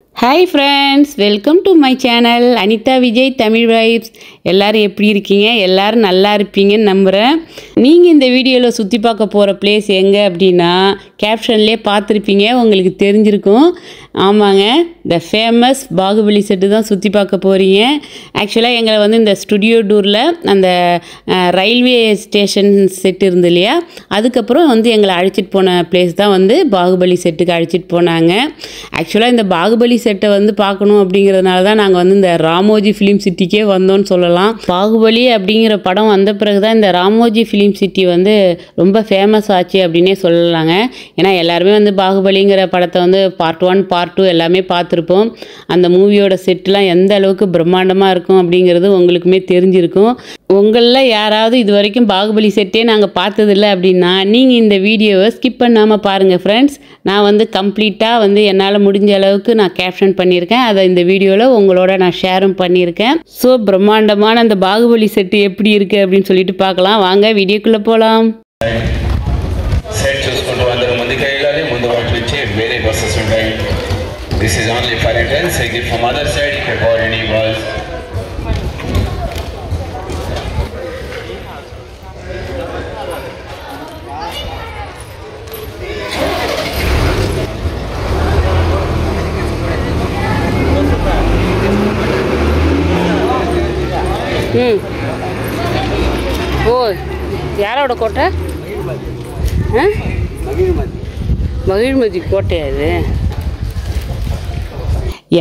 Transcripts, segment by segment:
Hi friends, welcome to my channel Anita Vijay Tamil Vibes. எல்லாரும் எப்படி இருக்கீங்க? எல்லாரும் நல்லா இருப்பீங்கன்னு நம்புறேன். நீங்க இந்த வீடியோல சுத்தி பார்க்க போற பிளேஸ் எங்க அப்படினா கேப்ஷன்லயே பார்த்திருப்பீங்க, உங்களுக்கு தெரிஞ்சிருக்கும். ஆமாங்க, the famous பாகுபலி செட் தான் சுத்தி பார்க்க போறீங்க. एक्चुअली எங்களை வந்து இந்த ஸ்டுடியோ டூர்ல அந்த ரயில்வே ஸ்டேஷன் செட் இருந்தது இல்லையா, அதுக்கு அப்புறம் வந்து எங்களை அழைச்சிட்டு போன பிளேஸ் தான் வந்து பாகுபலி செட்டுக்கு அழைச்சிட்டு போனாங்க. एक्चुअली இந்த பாகுபலி செட்டை வந்து பார்க்கணும் அப்படிங்கிறதுனால தான் நாங்கள் வந்து இந்த ராமோஜி ஃபிலிம் சிட்டிக்கே வந்தோம்னு சொல்லலாம். பாகுபலி அப்படிங்கிற படம் வந்த பிறகு தான் இந்த ராமோஜி ஃபிலிம் சிட்டி வந்து ரொம்ப ஃபேமஸ் ஆச்சு அப்படின்னே சொல்லலாங்க. ஏன்னா எல்லாருமே வந்து பாகுபலிங்கிற படத்தை வந்து பார்ட் 1 பார்ட் 2 எல்லாமே பார்த்துருப்போம். அந்த மூவியோட செட்லாம் எந்த அளவுக்கு பிரம்மாண்டமாக இருக்கும் அப்படிங்கிறது உங்களுக்குமே தெரிஞ்சிருக்கும். உங்களில் யாராவது இது வரைக்கும் பாகுபலி செட்டே நாங்கள் பார்த்ததில்லை அப்படின்னா நீங்கள் இந்த வீடியோவை ஸ்கிப் பண்ணாமல் பாருங்கள் ஃப்ரெண்ட்ஸ். நான் வந்து கம்ப்ளீட்டாக வந்து என்னால் முடிஞ்ச அளவுக்கு நான் கேப்ஷன் பண்ணியிருக்கேன். அதை இந்த வீடியோவில் உங்களோட நான் ஷேரும் பண்ணியிருக்கேன். ஸோ பிரம்மாண்டமான அந்த பாகுபலி செட்டு எப்படி இருக்குது அப்படின்னு சொல்லிட்டு பார்க்கலாம். வாங்க வீடியோக்குள்ளே போகலாம். సెట్ చూసుకుంటూ అందరూ ముందుకెళ్ళాలి. ముందు వైపు నుంచి వేరే బస్సెస్ ఉంటాయి. This is only for entrance. Exit from other side you can board any bus. Oh, யாரோட கோட்டை? மகிழ்மதி கோட்டை. அது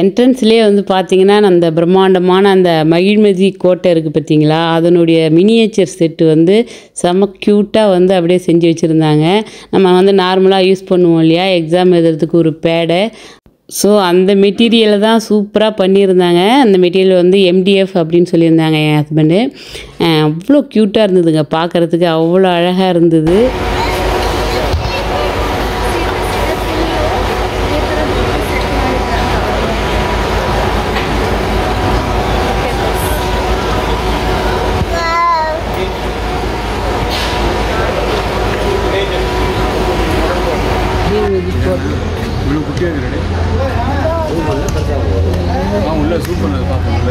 என்ட்ரன்ஸ்லேயே வந்து பார்த்தீங்கன்னா அந்த பிரம்மாண்டமான அந்த மகிழ்மதி கோட்டை இருக்குது பார்த்தீங்களா, அதனுடைய மினியேச்சர் செட்டு வந்து செம்ம க்யூட்டாக வந்து அப்படியே செஞ்சு வச்சுருந்தாங்க. நம்ம வந்து நார்மலாக யூஸ் பண்ணுவோம் இல்லையா எக்ஸாம் எழுதுறதுக்கு ஒரு பேடை, ஸோ அந்த மெட்டீரியலை தான் சூப்பராக பண்ணியிருந்தாங்க. அந்த மெட்டீரியல் வந்து MDF அப்படின்னு சொல்லியிருந்தாங்க என் ஹஸ்பண்டு. அவ்வளோ க்யூட்டாக இருந்ததுங்க, பார்க்குறதுக்கு அவ்வளோ அழகாக இருந்தது. உள்ள சூப்பர் பார்ப்போம்.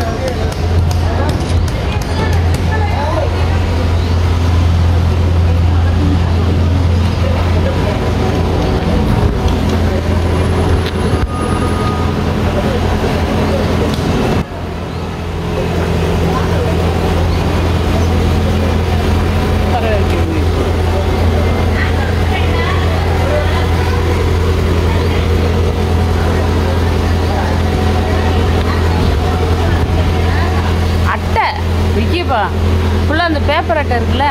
ஃபுல்லாக அந்த பேப்பர் அட்டை இருக்குல்ல,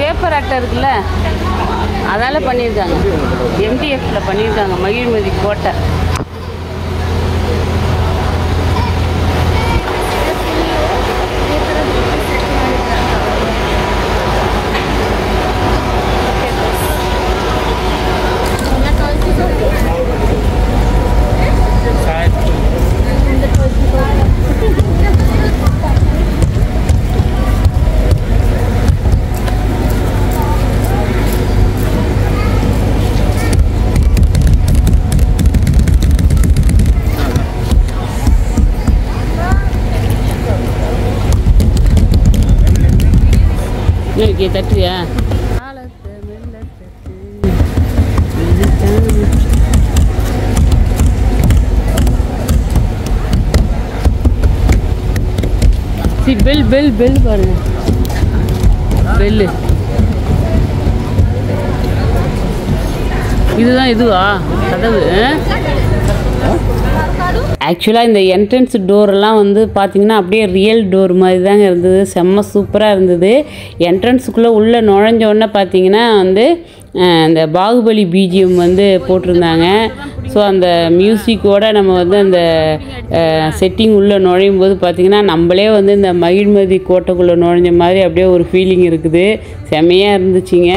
பேப்பர் அட்டை இருக்குல்ல, அதால் பண்ணியிருக்காங்க. MDFல பண்ணியிருக்காங்க மகிழ்மதி கோட்டை. இன்னைக்கு தட்டுறியா? பெல் பெல் பெல் பாருங்க, பெல்லு இதுதான். இதுவா கதவு? ஆக்சுவலாக இந்த என்ட்ரன்ஸ் டோரெல்லாம் வந்து பார்த்திங்கன்னா அப்படியே ரியல் டோர் மாதிரி தாங்க இருந்தது. செம்ம சூப்பராக இருந்தது. என்ட்ரன்ஸுக்குள்ளே உள்ளே நுழைஞ்சோடனே பார்த்திங்கன்னா வந்து அந்த பாகுபலி பிஜிஎம் வந்து போட்டிருந்தாங்க. ஸோ அந்த மியூசிக்கோடு நம்ம வந்து அந்த செட்டிங் உள்ளே நுழையும் போது பார்த்திங்கன்னா நம்மளே வந்து இந்த மகிழ்மதி கோட்டைக்குள்ளே நுழைஞ்ச மாதிரி அப்படியே ஒரு ஃபீலிங் இருக்குது. செம்மையாக இருந்துச்சுங்க.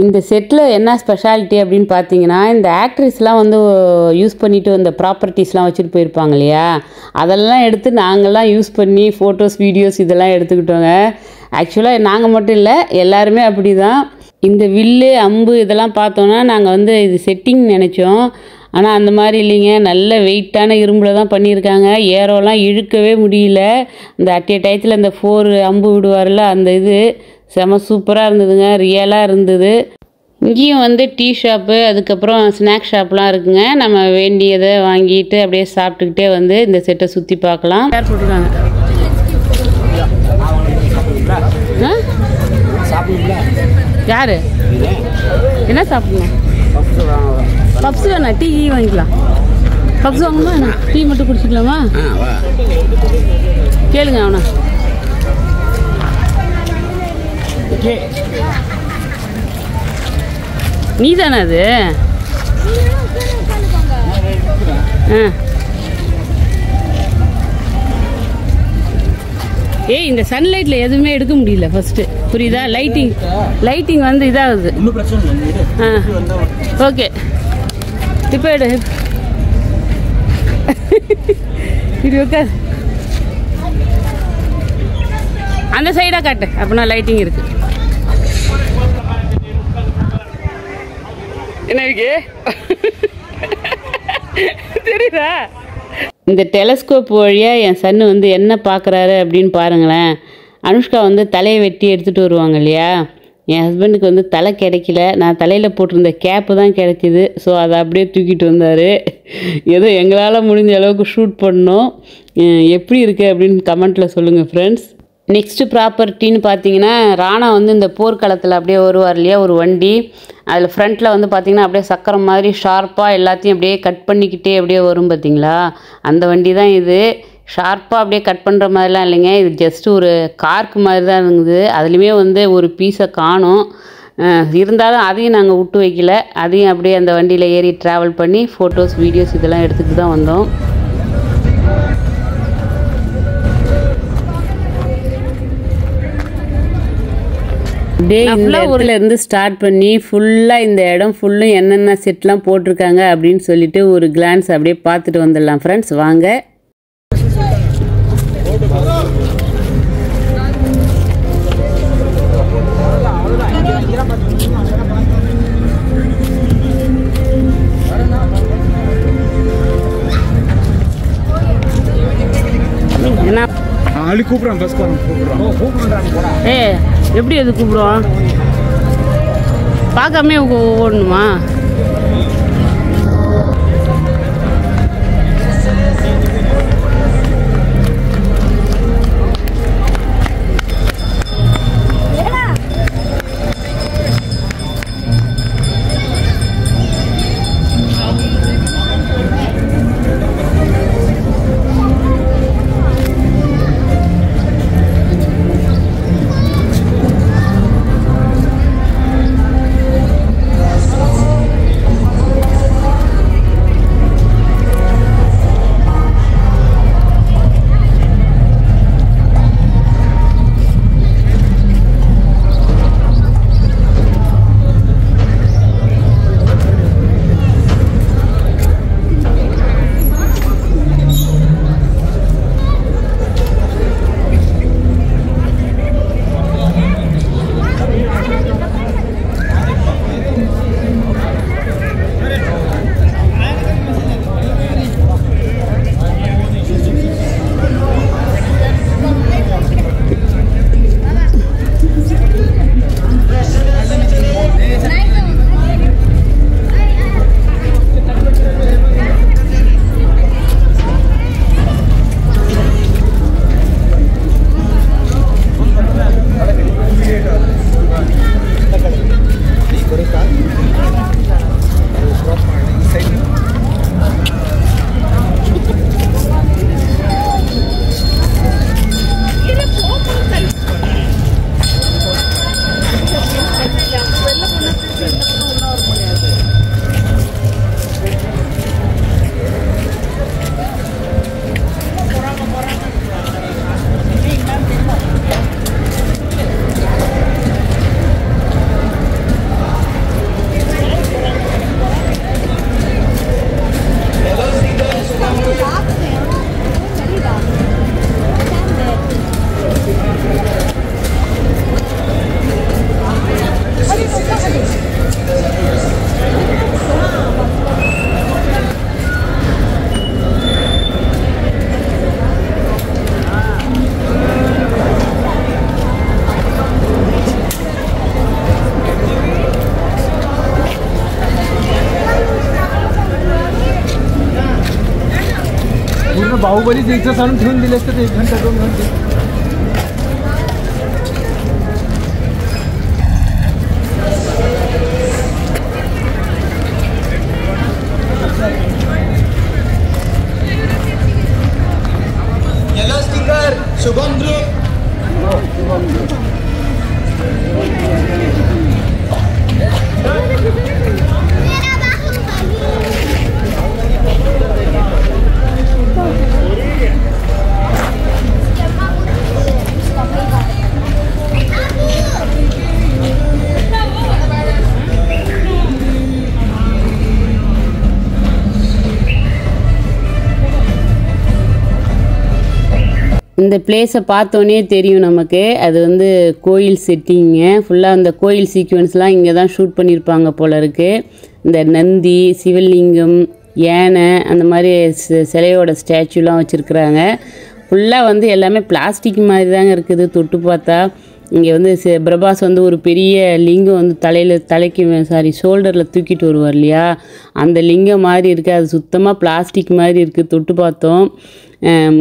இந்த செட்டில் என்ன ஸ்பெஷாலிட்டி அப்படின்னு பார்த்தீங்கன்னா, இந்த ஆக்ட்ரஸ்லாம் வந்து யூஸ் பண்ணிட்டு இந்த ப்ராப்பர்ட்டிஸ்லாம் வச்சுட்டு போயிருப்பாங்க இல்லையா, அதெல்லாம் எடுத்து நாங்கள்லாம் யூஸ் பண்ணி ஃபோட்டோஸ் வீடியோஸ் இதெல்லாம் எடுத்துக்கிட்டோங்க. ஆக்சுவலாக நாங்கள் மட்டும் இல்லை, எல்லாருமே அப்படி தான். இந்த வில்லு அம்பு இதெல்லாம் பார்த்தோன்னா நாங்கள் வந்து இது செட்டிங் நினச்சோம். ஆனால் அந்த மாதிரி இல்லைங்க, நல்ல வெயிட்டான இரும்பில் தான் பண்ணியிருக்காங்க. ஏரோலாம் இழுக்கவே முடியல. இந்த அட்டைய டயத்தில் இந்த 4 அம்பு விடுவார்ல, அந்த இது செம சூப்பராக இருந்ததுங்க, ரியலாக இருந்தது. இங்கேயும் வந்து டீ ஷாப்பு, அதுக்கப்புறம் ஸ்நாக்ஸ் ஷாப்லாம் இருக்குங்க. நம்ம வேண்டியதை வாங்கிட்டு அப்படியே சாப்பிட்டுக்கிட்டே வந்து இந்த செட்டை சுற்றி பார்க்கலாம். யார் போட்டிருக்காங்க? யார் என்ன சாப்பிடுங்க? பப்ஸ் வேணா, டீ வாங்கிக்கலாம். பப்ஸ் வாங்கணுமா என்ன? டீ மட்டும் குடிச்சிக்கலாமா? கேளுங்க அவனா. நீ தானே அது? ஏய், இந்த சன்லைட்டில் எதுவுமே எடுக்க முடியல ஃபஸ்ட்டு, புரியுதா? லைட்டிங் வந்து இதாகுது. ஓகே, இப்போ எடு. இது உட்காது, அந்த சைடாக காட்டு, அப்படின்னா லைட்டிங் இருக்கு. என்ன இருக்கு தெரியுதா? இந்த டெலஸ்கோப் வழியாக என் சன்னு வந்து என்ன பார்க்குறாரு அப்படின்னு பாருங்களேன். அனுஷ்கா வந்து தலையை வெட்டி எடுத்துகிட்டு வருவாங்க இல்லையா, என் ஹஸ்பண்டுக்கு வந்து தலை கிடைக்கல. நான் தலையில் போட்டிருந்த கேப்பு தான் கிடைச்சிது. ஸோ அதை அப்படியே தூக்கிட்டு வந்தார். ஏதோ எங்களால் முடிஞ்ச அளவுக்கு ஷூட் பண்ணோம். எப்படி இருக்குது அப்படின்னு கமெண்ட்டில் சொல்லுங்கள் ஃப்ரெண்ட்ஸ். நெக்ஸ்ட்டு ப்ராப்பர்ட்டின்னு பார்த்தீங்கன்னா, ராணா வந்து இந்த போர்க்களத்தில் அப்படியே வருவார் இல்லையா, ஒரு வண்டி. அதில் ஃப்ரண்ட்டில் வந்து பார்த்திங்கன்னா அப்படியே சக்கரம் மாதிரி ஷார்ப்பாக எல்லாத்தையும் அப்படியே கட் பண்ணிக்கிட்டே அப்படியே வரும் பார்த்தீங்களா, அந்த வண்டி தான் இது. ஷார்ப்பாக அப்படியே கட் பண்ணுற மாதிரிலாம் இல்லைங்க, இது ஜஸ்ட்டு ஒரு கார்க்கு மாதிரி தான் இருந்தது. அதுலேயுமே வந்து ஒரு பீஸை காணும். இருந்தாலும் அதையும் நாங்கள் விட்டு வைக்கல. அதையும் அப்படியே அந்த வண்டியில் ஏறி ட்ராவல் பண்ணி ஃபோட்டோஸ் வீடியோஸ் இதெல்லாம் எடுத்துகிட்டு தான் வந்தோம். டே இந்த ஊரில் இருந்து ஸ்டார்ட் பண்ணி ஃபுல்லாக இந்த இடம் ஃபுல்லும் என்னென்ன செட்லாம் போட்டிருக்காங்க அப்படின்னு சொல்லிட்டு ஒரு கிளான்ஸ் அப்படியே பார்த்துட்டு வந்துடலாம் ஃப்ரெண்ட்ஸ், வாங்க. கூப்பிடுறோம், பஸ் கூப்பிடுறோம். ஏ, எப்படி அது கூப்பிடுவோம்? பார்க்காமே ஓடணுமா? बाहुबली इथं चालून ठेवून दिले असते 1 घंटा 2 घंटे. Yellow sticker Shubham group. இந்த பிளேஸை பார்த்தோன்னே தெரியும் நமக்கு அது வந்து கோயில் செட்டிங்க. ஃபுல்லாக அந்த கோயில் சீக்வன்ஸ்லாம் இங்கே தான் ஷூட் பண்ணியிருப்பாங்க போல இருக்குது. இந்த நந்தி, சிவலிங்கம், யானை அந்த மாதிரி சிலையோட ஸ்டாச்சுலாம் வச்சுருக்குறாங்க. ஃபுல்லாக வந்து எல்லாமே பிளாஸ்டிக் மாதிரி தாங்க இருக்குது தொட்டு பார்த்தா. இங்கே வந்து பிரபாஸ் வந்து ஒரு பெரிய லிங்கம் வந்து தலைக்கு ஷோல்டரில் தூக்கிட்டு வருவார் இல்லையா, அந்த லிங்கம் மாதிரி இருக்குது. அது சுத்தமாக பிளாஸ்டிக் மாதிரி இருக்குது தொட்டு பார்த்தோம்.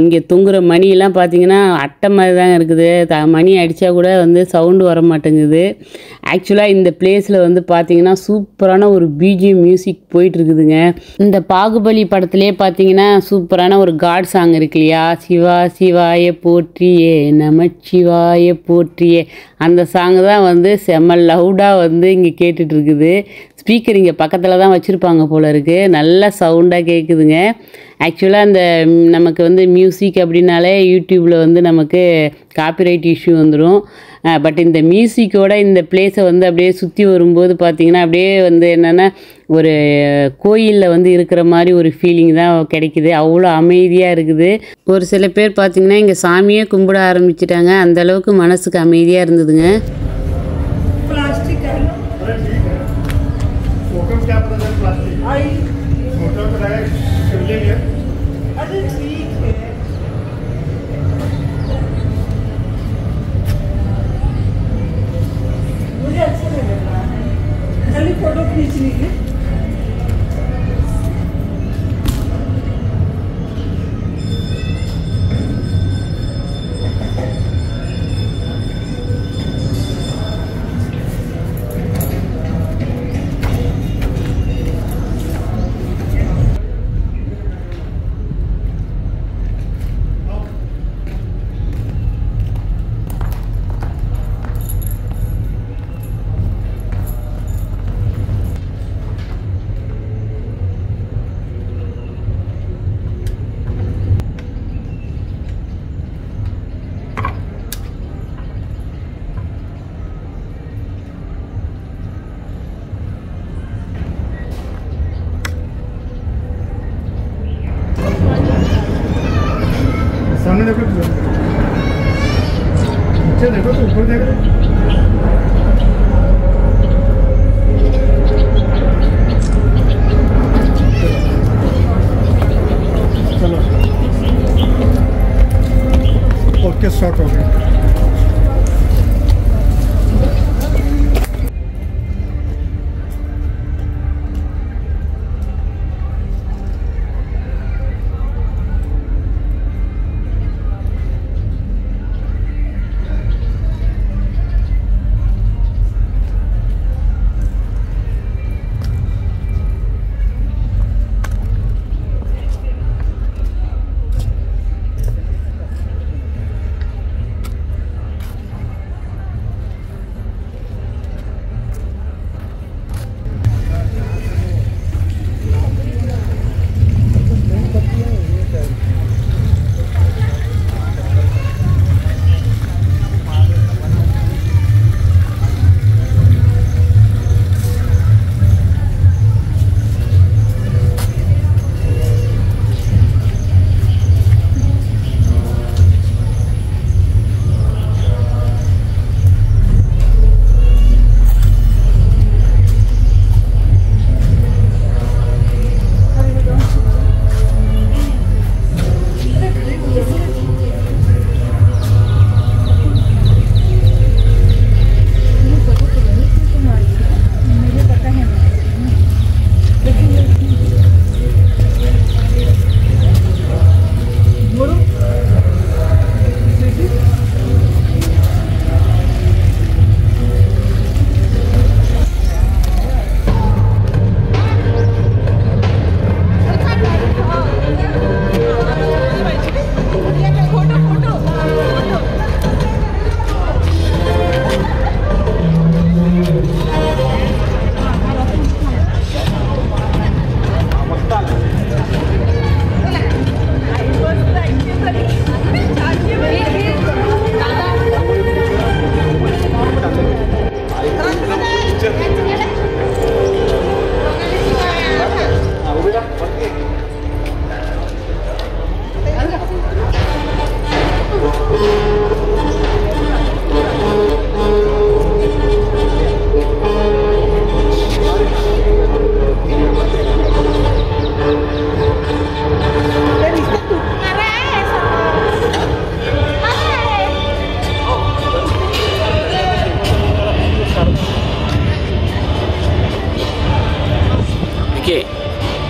இங்கே தொங்குற மணியெல்லாம் பார்த்திங்கன்னா அட்டை மாதிரி தாங்க இருக்குது. மணி அடித்தா கூட வந்து சவுண்டு வர மாட்டேங்குது. ஆக்சுவலாக இந்த பிளேஸில் வந்து பார்த்திங்கன்னா சூப்பரான ஒரு பிஜிஎம் மியூசிக் போயிட்டுருக்குதுங்க. இந்த பாகுபலி படத்துலேயே பார்த்திங்கன்னா சூப்பரான ஒரு காட் சாங் இருக்கு இல்லையா, சிவா சிவாய போற்றியே நமச்சிவாய போற்றியே, அந்த சாங் தான் வந்து செம்ம லவுடாக வந்து இங்கே கேட்டுட்ருக்குது. ஸ்பீக்கர் இங்கே பக்கத்தில் தான் வச்சுருப்பாங்க போல இருக்குது. நல்ல சவுண்டாக கேட்குதுங்க. ஆக்சுவலாக அந்த நமக்கு வந்து மியூசிக் அப்படின்னாலே யூடியூப்பில் வந்து நமக்கு காப்பிரைட் இஷ்யூ வந்துடும். பட் இந்த மியூசிக்கோட இந்த பிளேஸை வந்து அப்படியே சுற்றி வரும்போது பார்த்திங்கன்னா அப்படியே வந்து என்னென்னா ஒரு கோயிலில் வந்து இருக்கிற மாதிரி ஒரு ஃபீலிங் தான் கிடைக்குது. அவ்வளோ அமைதியாக இருக்குது. ஒரு சில பேர் பார்த்திங்கன்னா இங்கே சாமியே கும்பிட ஆரம்பிச்சிட்டாங்க. அந்தளவுக்கு மனசுக்கு அமைதியாக இருந்ததுங்க. फोटो खींच लीजिए.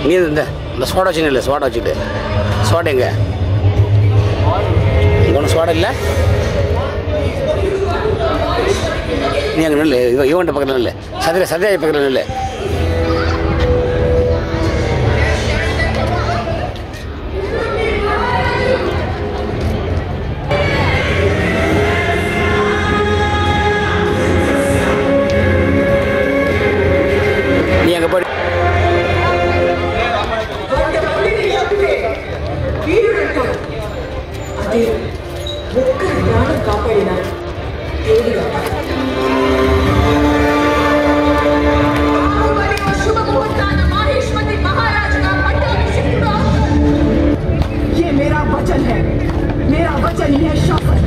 நீ இந்த சோடா வச்சுன்னு இல்லை, சோடா வச்சுட்டு சோடா எங்கே ஒன்றும் சோடா இல்லை. நீ அங்கே நெல் யுவன்ட்ட பக்கத்தில் இல்லை, சத்யாஜி பக்கத்தில் இல்லை. நீ அங்கே போய் ये मेरा वचन है, मेरा वचन ही है शपथ।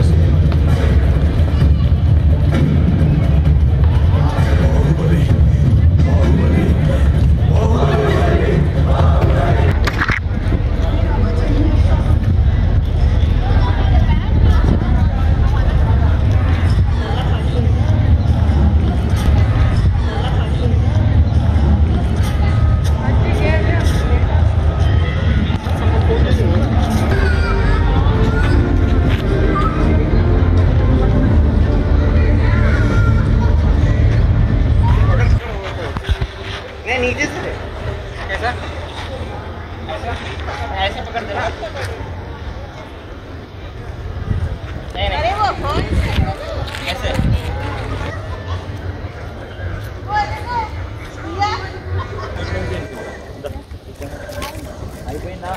ऐसे पकड़ देना। अरे वो फोन ऐसे वो देखो या అయిపోయిందా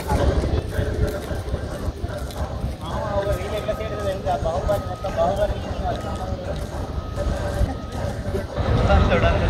ఒక రీల్ ఎట్లా చేయడం ఎంత బాహుబలి మొత్తం బాహుబలి చూడండి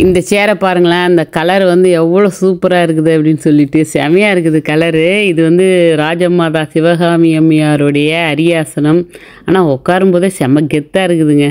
இந்த சேரை பாருங்களேன், அந்த கலர் வந்து எவ்வளோ சூப்பராக இருக்குது அப்படின்னு சொல்லிட்டு செமையாக இருக்குது கலரு. இது வந்து ராஜமாதா சிவகாமி அம்மையாருடைய அரியாசனம். ஆனால் உட்காரும்போதே செம கெத்தாக இருக்குதுங்க.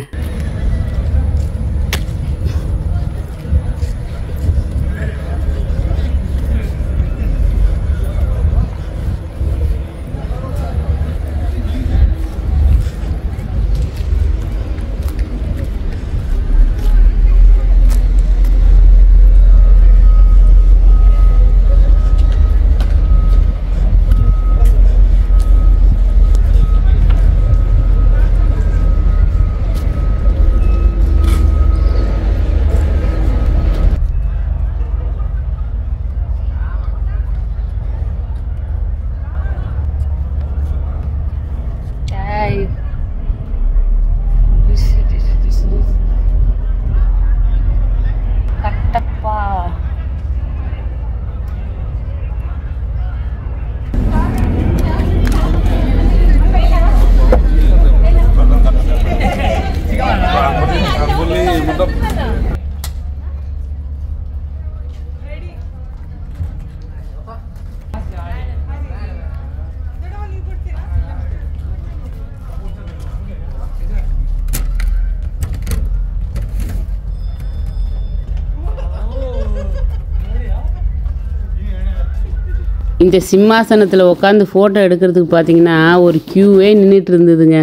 இந்த சிம்மாசனத்தில் உட்காந்து ஃபோட்டோ எடுக்கிறதுக்கு பார்த்தீங்கன்னா ஒரு க்யூவே நின்றுட்டு இருந்ததுங்க.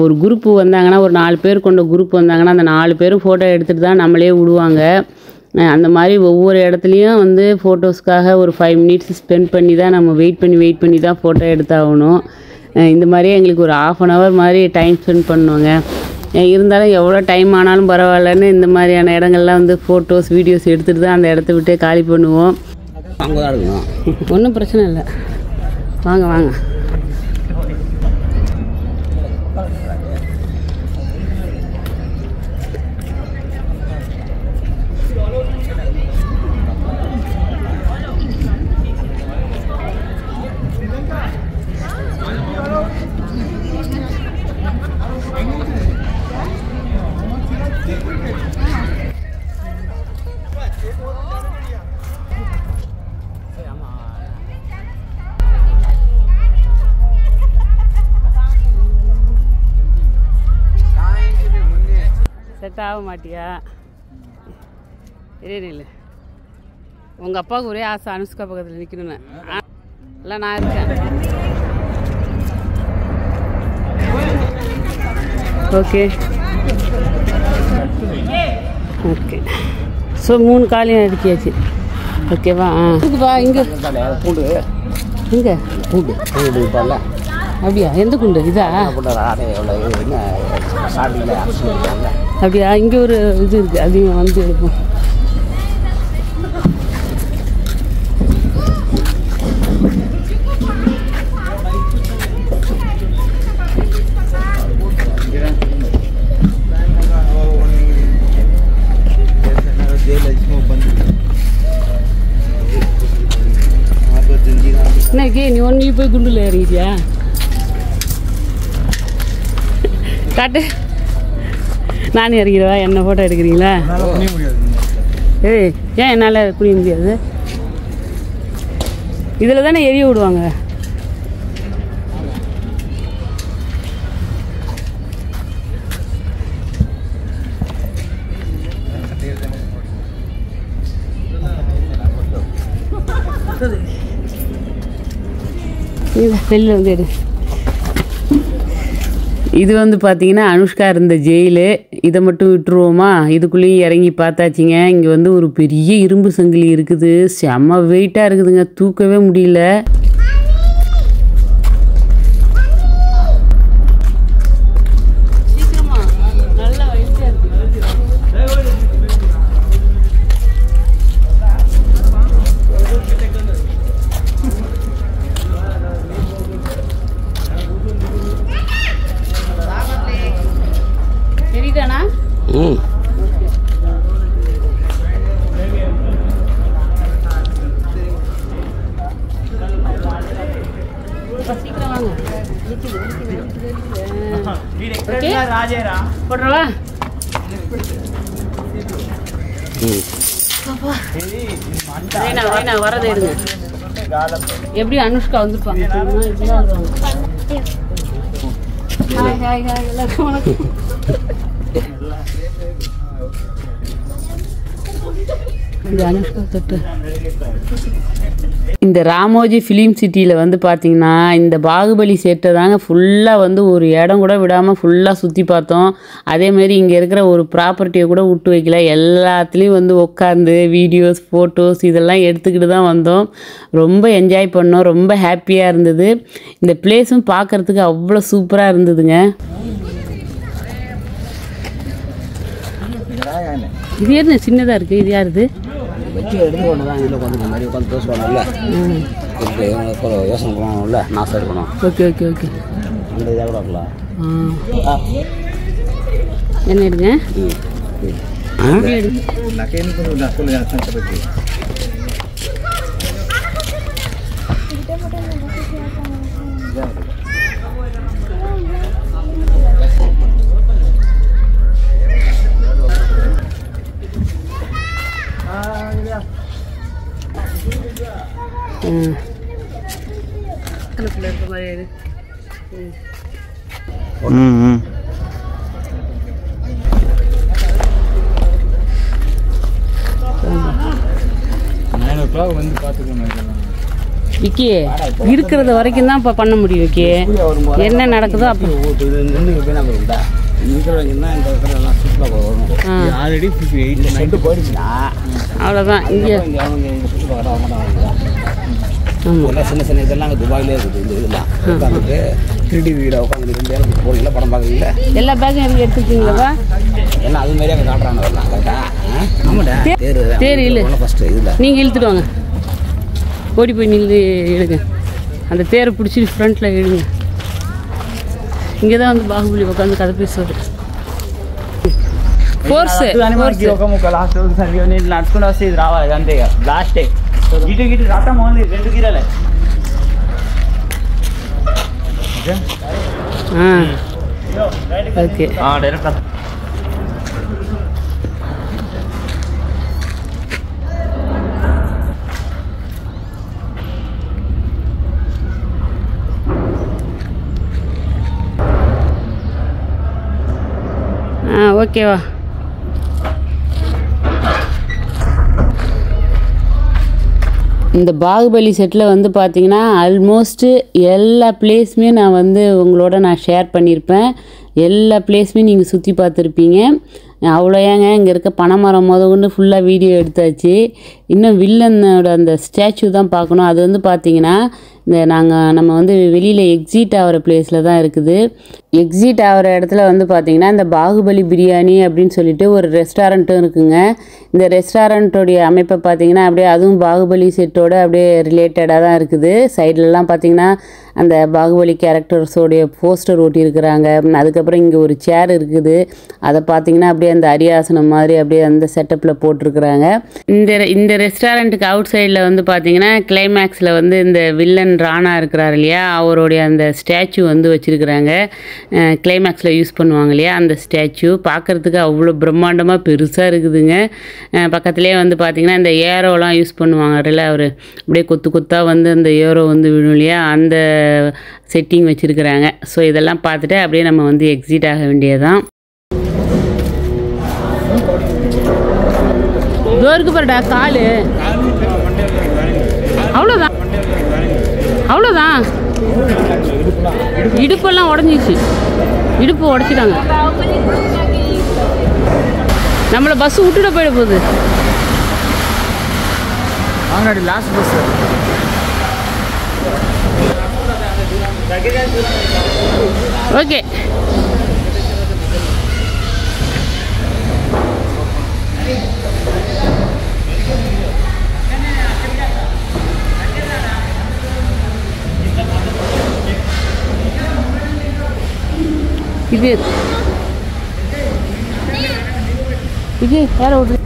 ஒரு குரூப்பு வந்தாங்கன்னா, ஒரு 4 பேர் கொண்ட குரூப் வந்தாங்கன்னா, அந்த 4 பேரும் ஃபோட்டோ எடுத்துகிட்டு தான் நம்மளே விடுவாங்க. அந்த மாதிரி ஒவ்வொரு இடத்துலையும் வந்து ஃபோட்டோஸ்க்காக ஒரு 5 மினிட்ஸ் ஸ்பெண்ட் பண்ணி தான் நம்ம வெயிட் பண்ணி தான் ஃபோட்டோ எடுத்தாகணும். இந்த மாதிரியே எங்களுக்கு ஒரு 1/2 hour மாதிரி டைம் ஸ்பெண்ட் பண்ணுவோங்க. இருந்தாலும் எவ்வளோ டைம் ஆனாலும் பரவாயில்லன்னு இந்த மாதிரியான இடங்கள்லாம் வந்து ஃபோட்டோஸ் வீடியோஸ் எடுத்துகிட்டு தான் அந்த இடத்த விட்டே காலி பண்ணுவோம். அங்கே தான் இருக்கணும், ஒன்றும் பிரச்சனை இல்லை. வாங்க வாங்க. ஆக மாட்டியா? இல்லை உங்கள் அப்பாவுக்கு ஒரே ஆசை அனுஷ்கா பக்கத்தில் நிற்கணும்னு. இல்லை நான் இருக்கேன். Okay okay. ஸோ 3 காலையும் அடிக்கியாச்சு. ஓகேவா? இருக்குப்பா. இங்கே பூண்டு இங்கே பூண்டு பூண்டு இருப்பார்ல. அப்படியா? எந்த குண்டு? இதா? அப்படியா? இங்கே ஒரு இது இருக்குது, அதையும் வந்து எடுப்போம். என்னக்கே நீ போய் குண்டில் இறங்கிட்டியா? காட்டு. நானும் இறங்கிடுவா. என்ன ஃபோட்டோ எடுக்கிறீங்களா? ஏய் ஏன் என்னால் குனிய முடியாது? இதில் தானே எரிய விடுவாங்க. வெளியில் வந்து எடு. இது வந்து பார்த்தீங்கன்னா அனுஷ்கா இருந்த ஜெயிலு. இதை மட்டும் விட்டுருவோமா? இதுக்குள்ளேயும் இறங்கி பார்த்தாச்சிங்க. இங்கே வந்து ஒரு பெரிய இரும்பு சங்கிலி இருக்குது. செம்ம வெயிட்டாக இருக்குதுங்க, தூக்கவே முடியல. போடுறவா? வரதை எடுங்க. எப்படி அனுஷ்கா வந்துருப்பாங்க. எல்லாருக்கும் வணக்கம். அனுஷ்கா தொட்டு இந்த ராமோஜி ஃபிலிம் சிட்டியில் வந்து பார்த்திங்கன்னா இந்த பாகுபலி செட்டை தாங்க ஃபுல்லாக வந்து ஒரு இடம் கூட விடாமல் ஃபுல்லாக சுற்றி பார்த்தோம். அதேமாரி இங்கே இருக்கிற ஒரு ப்ராப்பர்ட்டியை கூட விட்டு வைக்கல. எல்லாத்துலேயும் வந்து உட்காந்து வீடியோஸ் ஃபோட்டோஸ் இதெல்லாம் எடுத்துக்கிட்டு தான் வந்தோம். ரொம்ப என்ஜாய் பண்ணோம். ரொம்ப ஹாப்பியாக இருந்தது. இந்த பிளேஸும் பார்க்குறதுக்கு அவ்வளோ சூப்பராக இருந்ததுங்க. இது என்ன சின்னதாக இருக்குது? இது யாருது? வச்சு எடுத்து கொண்டு தான் இதில் உட்காந்து மாதிரி உட்காந்து பேசுவாங்கல்ல. யோசனை பண்ணுவாங்கல்ல, நாசம் இருக்கணும். Okay okay okay. அந்த இதாக கூட இருக்கலாம். என்ன எடுங்க? இருக்க மாதிரி வந்து பார்த்துக்கணும். விக்கி இருக்கிறது வரைக்கும் தான் இப்போ பண்ண முடியும். விக்கி என்ன நடக்குதோ அப்போ ஆல்ரெடி போயிடுச்சுன்னா அவ்வளோதான். இங்கே சின்ன சின்ன இதெல்லாம் அங்கே துபாயிலே இருக்குது. இந்த இதெல்லாம் உட்காந்துட்டு 3D வீடியோ உட்காந்துட்டு போறீங்களா, படம் பார்க்குறீங்களா? எல்லா பேக்கும் எனக்கு எடுத்துக்கிட்டீங்களா? எல்லாம் அது மாதிரியே அங்கே காட்டுறாங்க. வரலாம் கரெக்டாக. ஆமாடா தேர் இல்லை ஃபஸ்ட்டு இதில் நீங்கள் இழுத்துட்டு வாங்க. ஓடி போய் நின்று எடுங்க. அந்த தேரை பிடிச்சிட்டு ஃப்ரண்ட்டில் எடுங்க. இங்கே தான் வந்து பாகுபலி உட்காந்து கதை பேசுவார். ఫోర్స్ ఒక ముక్క లాస్ట్ నేను నడుచుకుంటూ వస్తే ఇది రావాలి అంతే ఇక లాస్టే ఇటు గిటు రథం ఓన్లీ 2 గిరలే ఓకే డైరెక్ట్ ஓகேவா? இந்த பாகுபலி செட்டில் வந்து பார்த்திங்கன்னா ஆல்மோஸ்ட்டு எல்லா பிளேஸுமே நான் வந்து உங்களோட நான் ஷேர் பண்ணியிருப்பேன். எல்லா பிளேஸுமே நீங்கள் சுற்றி பார்த்துருப்பீங்க. அவ்வளோ ஏங்க இங்கே இருக்க பனைமரம் கொண்டு ஃபுல்லாக வீடியோ எடுத்தாச்சு. இன்னும் வில்லனோட அந்த ஸ்டாச்சு தான் பார்க்கணும். அது வந்து பார்த்திங்கன்னா இந்த நம்ம வந்து வெளியில் எக்ஸிட் ஆகிற பிளேஸில் தான் இருக்குது. எக்ஸிட் ஆகிற இடத்துல வந்து பார்த்திங்கன்னா இந்த பாகுபலி பிரியாணி அப்படின்னு சொல்லிட்டு ஒரு ரெஸ்டாரண்ட்டும் இருக்குங்க. இந்த ரெஸ்டாரண்ட்டோடைய அமைப்பை பார்த்திங்கன்னா அப்படியே அதுவும் பாகுபலி செட்டோட அப்படியே ரிலேட்டடாக தான் இருக்குது. சைட்லலாம் பார்த்திங்கன்னா அந்த பாகுபலி கேரக்டர்ஸோடைய போஸ்டர் ஒட்டியிருக்கிறாங்க. அதுக்கப்புறம் இங்கே ஒரு சேர் இருக்குது. அதை பார்த்திங்கன்னா அப்படியே அந்த அரியாசனம் மாதிரி அப்படியே அந்த செட்டப்பில் போட்டிருக்கிறாங்க. இந்த ரெஸ்டாரண்ட்டுக்கு அவுட் சைடில் வந்து பார்த்திங்கன்னா கிளைமேக்ஸில் வந்து இந்த வில்லன் ராணா இருக்கிறார் இல்லையா, அவருடைய அந்த ஸ்டாச்சு வந்து வச்சுருக்கிறாங்க. கிளைமேக்ஸில் யூஸ் பண்ணுவாங்க இல்லையா அந்த ஸ்டாச்சு பார்க்குறதுக்கு அவ்வளோ பிரம்மாண்டமாக பெருசாக இருக்குதுங்க. பக்கத்துலேயே வந்து பார்த்திங்கன்னா இந்த ஏரோலாம் யூஸ் பண்ணுவாங்கல்ல, அவர் அப்படியே கொத்து கொத்தாக வந்து அந்த ஏரோ வந்து விழும் இல்லையா, அந்த செட்டிங் வச்சுருக்கிறாங்க. ஸோ இதெல்லாம் பார்த்துட்டு அப்படியே நம்ம வந்து எக்ஸிட் ஆக வேண்டியதுதான். டோருக்கு போறடா காலு அவ்வளோதான் அவ்வளோதான். இடுப்பெல்லாம் உடஞ்சிச்சு, இடுப்பு உடச்சிட்டாங்க. நம்மளை பஸ் விட்டுட போயிட போகுது. வாங்கடி லாஸ்ட் பஸ். ஓகே இது யாரை ஓட்டு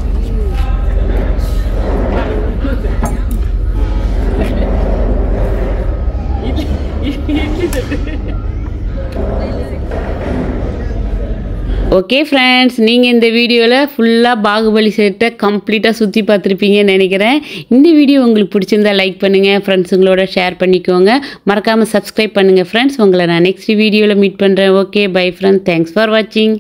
ஓகே ஃப்ரெண்ட்ஸ், நீங்கள் இந்த வீடியோவில் ஃபுல்லாக பாகுபலி செட்டை கம்ப்ளீட்டாக சுற்றி பார்த்துருப்பீங்கன்னு நினைக்கிறேன். இந்த வீடியோ உங்களுக்கு பிடிச்சிருந்தா லைக் பண்ணுங்கள், ஃப்ரெண்ட்ஸுங்களோட ஷேர் பண்ணிக்கோங்க, மறக்காமல் சப்ஸ்கிரைப் பண்ணுங்கள் ஃப்ரெண்ட்ஸ். உங்களை நான் நெக்ஸ்ட் வீடியோவில் மீட் பண்ணுறேன். Okay bye friends, thanks for வாட்சிங்.